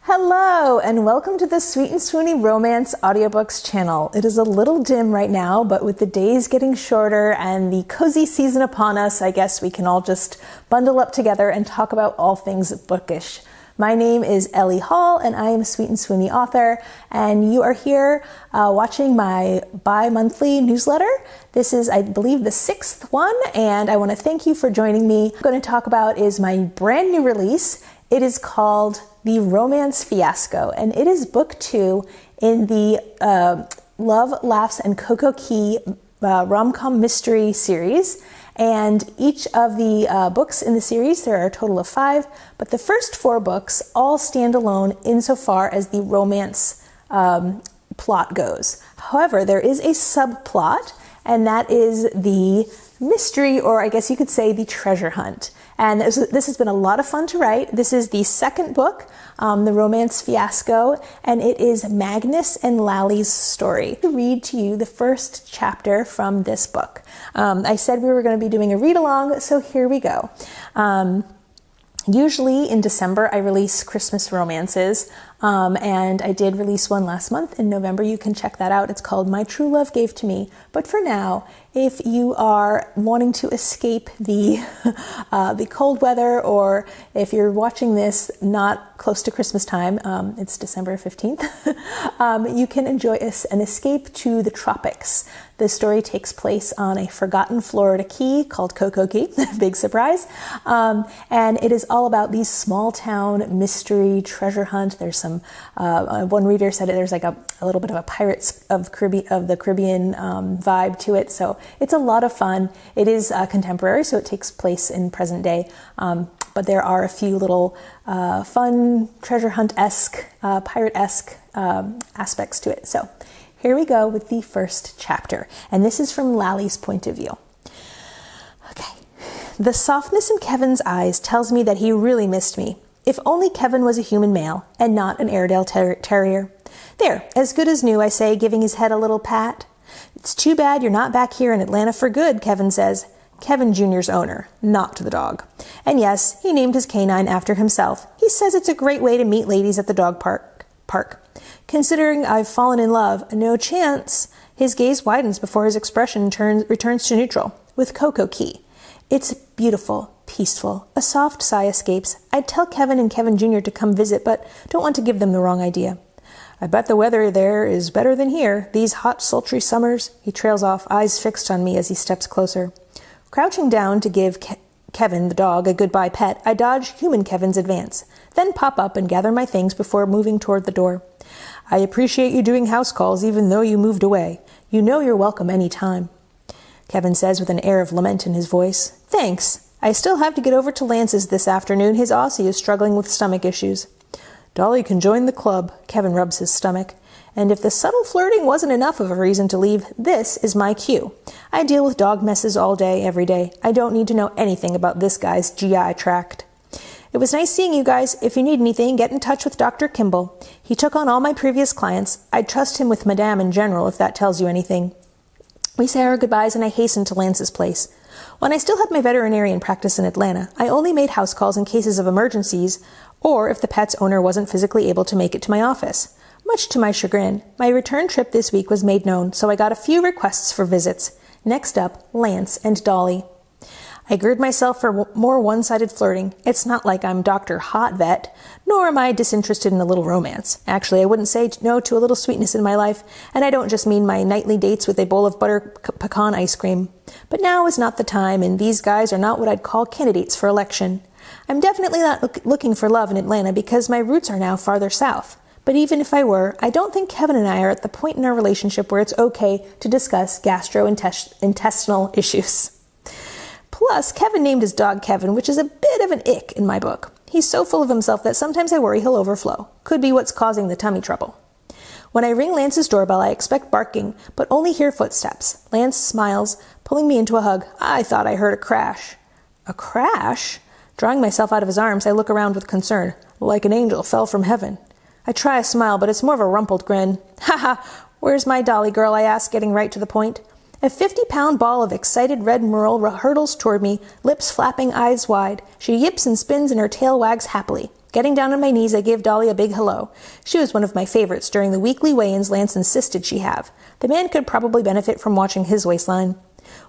Hello, and welcome to the Sweet and Swoony Romance Audiobooks channel. It is a little dim right now, but with the days getting shorter and the cozy season upon us, I guess we can all just bundle up together and talk about all things bookish. My name is Ellie Hall, and I am a Sweet and Swoony author, and you are here watching my bi-monthly newsletter. This is, I believe, the 6th one, and I want to thank you for joining me. What I'm going to talk about is my brand new release. It is called The Romance Fiasco, and it is book 2 in the Love, Laughs, and Cocoa Key rom-com mystery series. And each of the books in the series, there are a total of 5, but the first 4 books all stand alone insofar as the romance plot goes. However, there is a subplot, and that is the mystery, or I guess you could say the treasure hunt. And this has been a lot of fun to write. This is the second book, The Romance Fiasco, and it is Magnus and Lally's story. To read to you the first chapter from this book. I said we were going to be doing a read-along, so here we go. Usually in December, I release Christmas romances, and I did release one last month in November. You can check that out. It's called My True Love Gave to Me. But for now, if you are wanting to escape the cold weather, or if you're watching this not close to Christmas time, it's December 15th, you can enjoy an escape to the tropics. The story takes place on a forgotten Florida key called Cocoa Key, big surprise, and it is all about these small town mystery treasure hunt. There's some, one reader said there's like a little bit of a Pirates of the Caribbean vibe to it, so it's a lot of fun. It is contemporary, so it takes place in present day, but there are a few little fun treasure hunt-esque, pirate-esque aspects to it. So here we go with the first chapter, and this is from Lally's point of view. Okay. The softness in Kevin's eyes tells me that he really missed me. If only Kevin was a human male and not an Airedale terrier. There, as good as new, I say, giving his head a little pat. It's too bad you're not back here in Atlanta for good, Kevin says. Kevin Jr.'s owner, not the dog. And yes, he named his canine after himself. He says it's a great way to meet ladies at the dog park. Considering I've fallen in love, no chance. His gaze widens before his expression returns to neutral, with Cocoa Key. It's beautiful, peaceful. A soft sigh escapes. I'd tell Kevin and Kevin Jr. to come visit, but don't want to give them the wrong idea. I bet the weather there is better than here, these hot, sultry summers. He trails off, eyes fixed on me as he steps closer. Crouching down to give Kevin, the dog, a goodbye pet, I dodge human Kevin's advance, then pop up and gather my things before moving toward the door. I appreciate you doing house calls even though you moved away. You know you're welcome any time. Kevin says with an air of lament in his voice. Thanks. I still have to get over to Lance's this afternoon. His Aussie is struggling with stomach issues. Dolly can join the club. Kevin rubs his stomach. And if the subtle flirting wasn't enough of a reason to leave, this is my cue. I deal with dog messes all day, every day. I don't need to know anything about this guy's GI tract. It was nice seeing you guys. If you need anything, get in touch with Dr. Kimball. He took on all my previous clients. I'd trust him with Madame in general, if that tells you anything. We say our goodbyes, and I hasten to Lance's place. When I still had my veterinarian practice in Atlanta, I only made house calls in cases of emergencies, or if the pet's owner wasn't physically able to make it to my office. Much to my chagrin, my return trip this week was made known, so I got a few requests for visits. Next up, Lance and Dolly. I gird myself for more one-sided flirting. It's not like I'm Dr. Hot Vet, nor am I disinterested in a little romance. Actually, I wouldn't say no to a little sweetness in my life, and I don't just mean my nightly dates with a bowl of butter pecan ice cream. But now is not the time, and these guys are not what I'd call candidates for election. I'm definitely not looking for love in Atlanta because my roots are now farther south. But even if I were, I don't think Kevin and I are at the point in our relationship where it's okay to discuss gastrointestinal issues. Plus, Kevin named his dog Kevin, which is a bit of an ick in my book. He's so full of himself that sometimes I worry he'll overflow. Could be what's causing the tummy trouble. When I ring Lance's doorbell, I expect barking, but only hear footsteps. Lance smiles, pulling me into a hug. I thought I heard a crash. A crash? Drawing myself out of his arms, I look around with concern. Like an angel fell from heaven. I try a smile, but it's more of a rumpled grin. Ha ha! Where's my dolly girl, I ask, getting right to the point. A 50-pound ball of excited red merle hurtles toward me, lips flapping, eyes wide. She yips and spins and her tail wags happily. Getting down on my knees, I gave Dolly a big hello. She was one of my favorites during the weekly weigh-ins Lance insisted she have. The man could probably benefit from watching his waistline.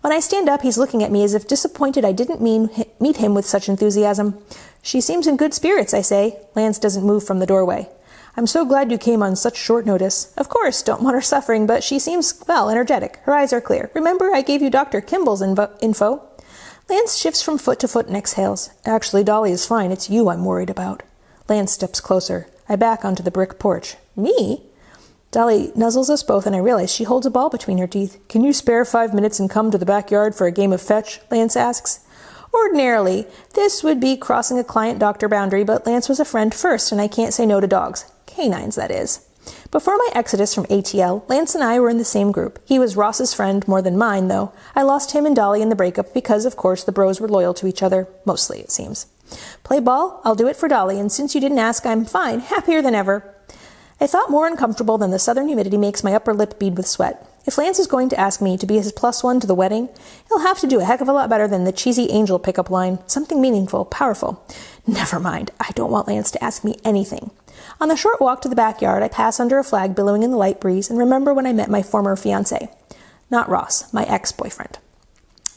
When I stand up, he's looking at me as if disappointed I didn't meet him with such enthusiasm. She seems in good spirits, I say. Lance doesn't move from the doorway. I'm so glad you came on such short notice. Of course, don't want her suffering, but she seems, well, energetic. Her eyes are clear. Remember, I gave you Dr. Kimball's info? Lance shifts from foot to foot and exhales. Actually, Dolly is fine. It's you I'm worried about. Lance steps closer. I back onto the brick porch. Me? Dolly nuzzles us both, and I realize she holds a ball between her teeth. Can you spare 5 minutes and come to the backyard for a game of fetch? Lance asks. Ordinarily, this would be crossing a client-doctor boundary, but Lance was a friend first, and I can't say no to dogs. Canines, that is. Before my exodus from ATL, Lance and I were in the same group. He was Ross's friend more than mine, though. I lost him and Dolly in the breakup because, of course, the bros were loyal to each other. Mostly, it seems. Play ball? I'll do it for Dolly, and since you didn't ask, I'm fine, happier than ever. I thought more uncomfortable than the southern humidity makes my upper lip bead with sweat. If Lance is going to ask me to be his +1 to the wedding, he'll have to do a heck of a lot better than the cheesy angel pickup line. Something meaningful, powerful. Never mind, I don't want Lance to ask me anything. On the short walk to the backyard, I pass under a flag billowing in the light breeze and remember when I met my former fiancé. Not Ross, my ex-boyfriend.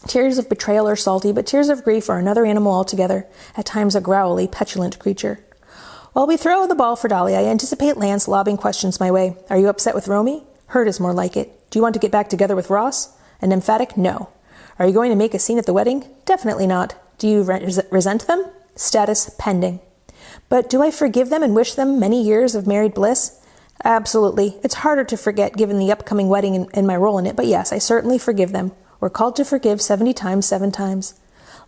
Tears of betrayal are salty, but tears of grief are another animal altogether, at times a growly, petulant creature. While we throw the ball for Dolly, I anticipate Lance lobbing questions my way. Are you upset with Romy? Hurt is more like it. Do you want to get back together with Ross? An emphatic no. Are you going to make a scene at the wedding? Definitely not. Do you resent them? Status pending. But do I forgive them and wish them many years of married bliss? Absolutely. It's harder to forget given the upcoming wedding and my role in it, but yes, I certainly forgive them. We're called to forgive 70 times, 7 times.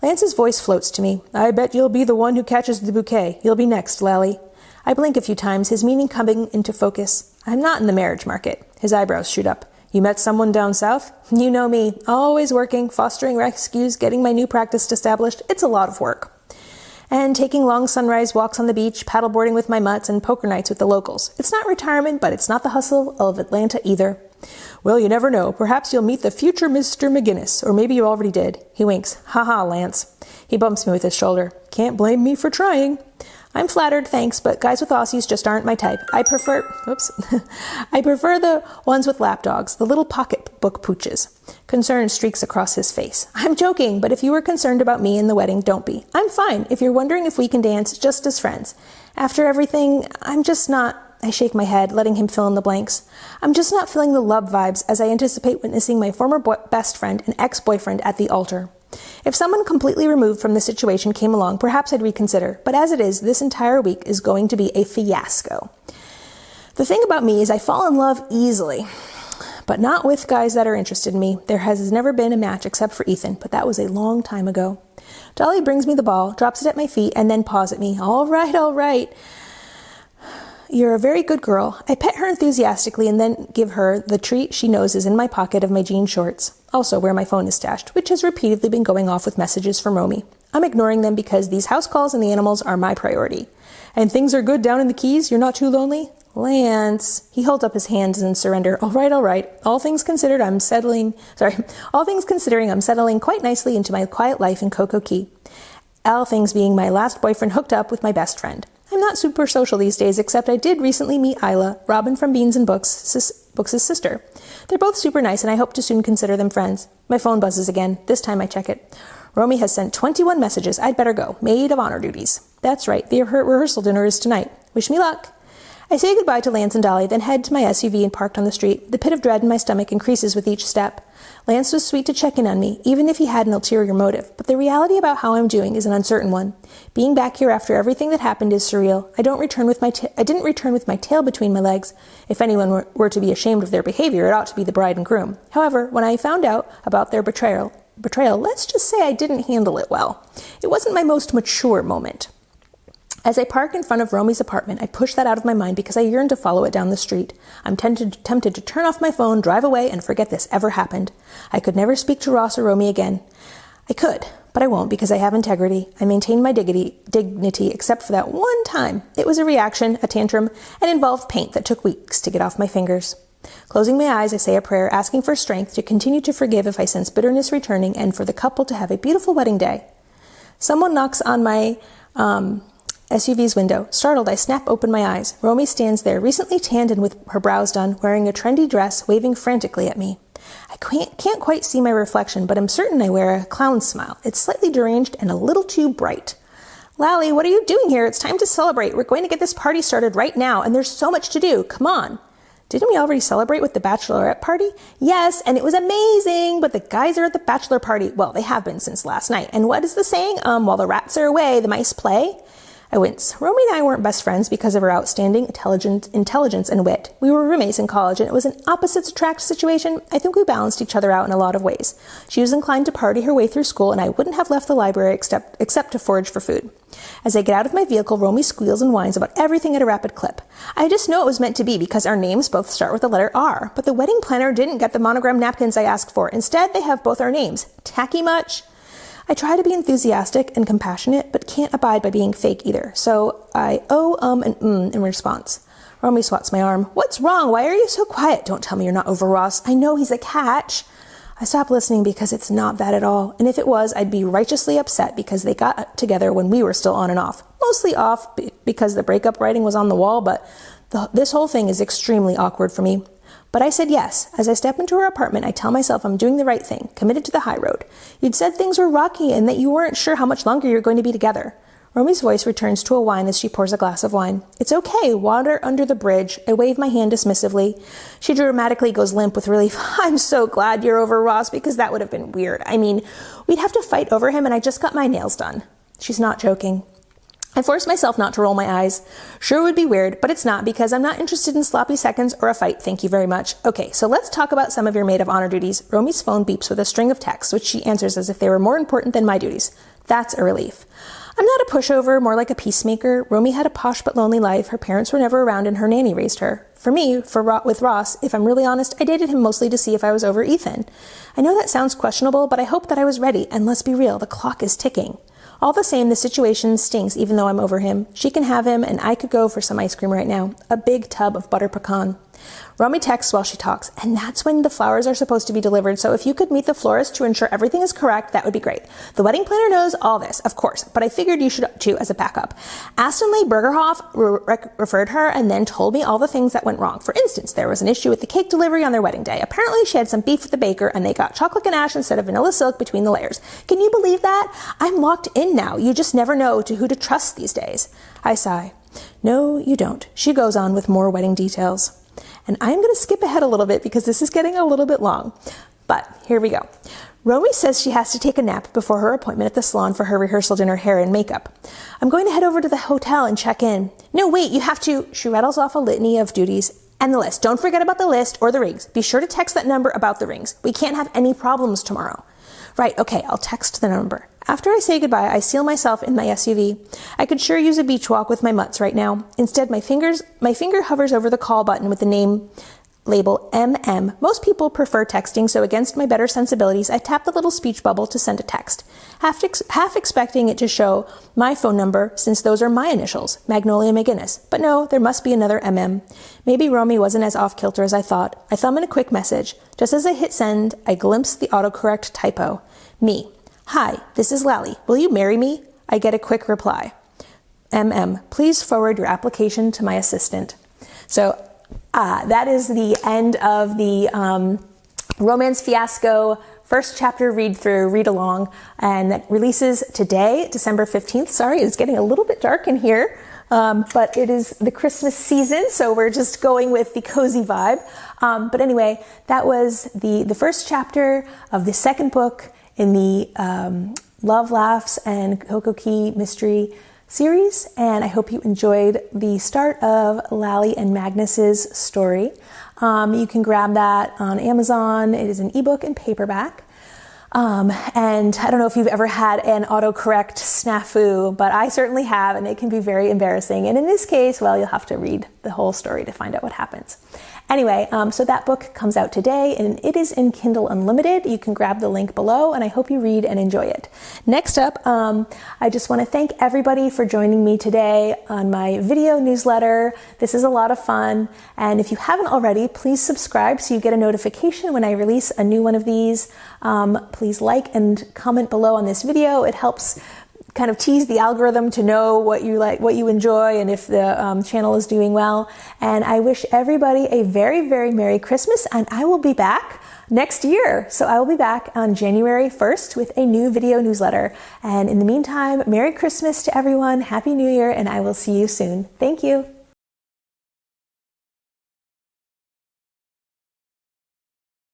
Lance's voice floats to me. I bet you'll be the one who catches the bouquet. You'll be next, Lally. I blink a few times, his meaning coming into focus. I'm not in the marriage market. His eyebrows shoot up. You met someone down south? You know me. Always working, fostering rescues, getting my new practice established. It's a lot of work. And taking long sunrise walks on the beach, paddleboarding with my mutts, and poker nights with the locals. It's not retirement, but it's not the hustle of Atlanta either. Well, you never know. Perhaps you'll meet the future Mr. McGuiness, or maybe you already did. He winks. Ha-ha, Lance. He bumps me with his shoulder. Can't blame me for trying. I'm flattered, thanks, but guys with Aussies just aren't my type. I prefer the ones with lapdogs, the little pocketbook pooches. Concern streaks across his face. I'm joking, but if you were concerned about me in the wedding, don't be. I'm fine. If you're wondering if we can dance, just as friends. After everything, I'm just not... I shake my head, letting him fill in the blanks. I'm just not feeling the love vibes as I anticipate witnessing my former best friend and ex-boyfriend at the altar. If someone completely removed from the situation came along, perhaps I'd reconsider. But as it is, this entire week is going to be a fiasco. The thing about me is I fall in love easily, but not with guys that are interested in me. There has never been a match except for Ethan, but that was a long time ago. Dolly brings me the ball, drops it at my feet, and then paws at me. All right, all right. You're a very good girl. I pet her enthusiastically and then give her the treat she knows is in my pocket of my jean shorts, also where my phone is stashed, which has repeatedly been going off with messages from Romy. I'm ignoring them because these house calls and the animals are my priority. And things are good down in the Keys? You're not too lonely? Lance. He holds up his hands in surrender. All right, all right. All things considering, I'm settling quite nicely into my quiet life in Cocoa Key. All things being my last boyfriend hooked up with my best friend. I'm not super social these days, except I did recently meet Isla, Robin from Beans and Books' sister. They're both super nice, and I hope to soon consider them friends. My phone buzzes again. This time I check it. Romy has sent 21 messages. I'd better go. Maid of honor duties. That's right. The rehearsal dinner is tonight. Wish me luck. I say goodbye to Lance and Dolly, then head to my SUV and parked on the street. The pit of dread in my stomach increases with each step. Lance was sweet to check in on me, even if he had an ulterior motive, but the reality about how I'm doing is an uncertain one. Being back here after everything that happened is surreal. I didn't return with my tail between my legs. If anyone were to be ashamed of their behavior, it ought to be the bride and groom. However, when I found out about their betrayal, let's just say I didn't handle it well. It wasn't my most mature moment. As I park in front of Romy's apartment, I push that out of my mind because I yearn to follow it down the street. I'm tempted to turn off my phone, drive away, and forget this ever happened. I could never speak to Ross or Romy again. I could, but I won't because I have integrity. I maintain my dignity except for that one time. It was a reaction, a tantrum, and involved paint that took weeks to get off my fingers. Closing my eyes, I say a prayer, asking for strength to continue to forgive if I sense bitterness returning and for the couple to have a beautiful wedding day. Someone knocks on my SUV's window. Startled, I snap open my eyes. Romy stands there, recently tanned and with her brows done, wearing a trendy dress, waving frantically at me. I can't quite see my reflection, but I'm certain I wear a clown smile. It's slightly deranged and a little too bright. Lally, what are you doing here? It's time to celebrate. We're going to get this party started right now, and there's so much to do. Come on. Didn't we already celebrate with the bachelorette party? Yes, and it was amazing, but the guys are at the bachelor party. Well, they have been since last night. And what is the saying? While the rats are away, the mice play. I wince. Romy and I weren't best friends because of her outstanding intelligence and wit. We were roommates in college, and it was an opposites attract situation. I think we balanced each other out in a lot of ways. She was inclined to party her way through school, and I wouldn't have left the library except to forage for food. As I get out of my vehicle, Romy squeals and whines about everything at a rapid clip. I just know it was meant to be because our names both start with the letter R, but the wedding planner didn't get the monogram napkins I asked for. Instead, they have both our names. Tacky much? I try to be enthusiastic and compassionate, but can't abide by being fake either. So I and in response. Romy swats my arm. What's wrong? Why are you so quiet? Don't tell me you're not over Ross. I know he's a catch. I stop listening because it's not that at all. And if it was, I'd be righteously upset because they got together when we were still on and off. Mostly off because the breakup writing was on the wall, but this whole thing is extremely awkward for me. But I said yes. As I step into her apartment, I tell myself I'm doing the right thing, committed to the high road. You'd said things were rocky and that you weren't sure how much longer you're going to be together. Romy's voice returns to a whine as she pours a glass of wine. It's okay, water under the bridge. I wave my hand dismissively. She dramatically goes limp with relief. I'm so glad you're over Ross because that would have been weird. I mean, we'd have to fight over him and I just got my nails done. She's not joking. I force myself not to roll my eyes. Sure would be weird, but it's not because I'm not interested in sloppy seconds or a fight, thank you very much. Okay, so let's talk about some of your maid of honor duties. Romy's phone beeps with a string of texts, which she answers as if they were more important than my duties. That's a relief. I'm not a pushover, more like a peacemaker. Romy had a posh but lonely life. Her parents were never around and her nanny raised her. For me, with Ross, if I'm really honest, I dated him mostly to see if I was over Ethan. I know that sounds questionable, but I hope that I was ready, and let's be real, the clock is ticking. All the same, the situation stinks even though I'm over him. She can have him, and I could go for some ice cream right now. A big tub of butter pecan. Romy texts while she talks, and that's when the flowers are supposed to be delivered, so if you could meet the florist to ensure everything is correct, that would be great. The wedding planner knows all this, of course, but I figured you should too as a backup. Aston Lee Bergerhoff referred her and then told me all the things that went wrong. For instance, there was an issue with the cake delivery on their wedding day. Apparently she had some beef with the baker, and they got chocolate ganache instead of vanilla silk between the layers. Can you believe that? I'm locked in now. You just never know who to trust these days. I sigh. No, you don't. She goes on with more wedding details. And I'm going to skip ahead a little bit because this is getting a little bit long. But here we go. Romy says she has to take a nap before her appointment at the salon for her rehearsal dinner hair and makeup. I'm going to head over to the hotel and check in. No, wait, you have to. She rattles off a litany of duties and the list. Don't forget about the list or the rings. Be sure to text that number about the rings. We can't have any problems tomorrow. Right, okay, I'll text the number. After I say goodbye, I seal myself in my SUV. I could sure use a beach walk with my mutts right now. Instead, my finger hovers over the call button with the name label MM. Most people prefer texting, so against my better sensibilities, I tap the little speech bubble to send a text, half expecting it to show my phone number since those are my initials, Magnolia McGuiness. But no, there must be another MM. Maybe Romy wasn't as off-kilter as I thought. I thumb in a quick message. Just as I hit send, I glimpse the autocorrect typo. Me. Hi, this is Lally. Will you marry me? I get a quick reply. Please forward your application to my assistant. So that is the end of the Romance Fiasco first chapter read along, and that releases today, December 15th. Sorry, it's getting a little bit dark in here, but it is the Christmas season, so we're just going with the cozy vibe. But anyway, that was the first chapter of the second book in the Love, Laughs, and Cocoa Key mystery series, and I hope you enjoyed the start of Lally and Magnus's story. You can grab that on Amazon. It is an ebook and paperback. And I don't know if you've ever had an autocorrect snafu, but I certainly have, and it can be very embarrassing. And in this case, well, you'll have to read the whole story to find out what happens. Anyway, so that book comes out today, and it is in Kindle Unlimited. You can grab the link below, and I hope you read and enjoy it. Next up, I just want to thank everybody for joining me today on my video newsletter. This is a lot of fun, and if you haven't already, please subscribe so you get a notification when I release a new one of these. Please like and comment below on this video. It helps kind of tease the algorithm to know what you like, what you enjoy, and if the channel is doing well. And I wish everybody a very, very Merry Christmas, and I will be back next year. So I will be back on January 1st with a new video newsletter. And in the meantime, Merry Christmas to everyone, Happy New Year, and I will see you soon. Thank you.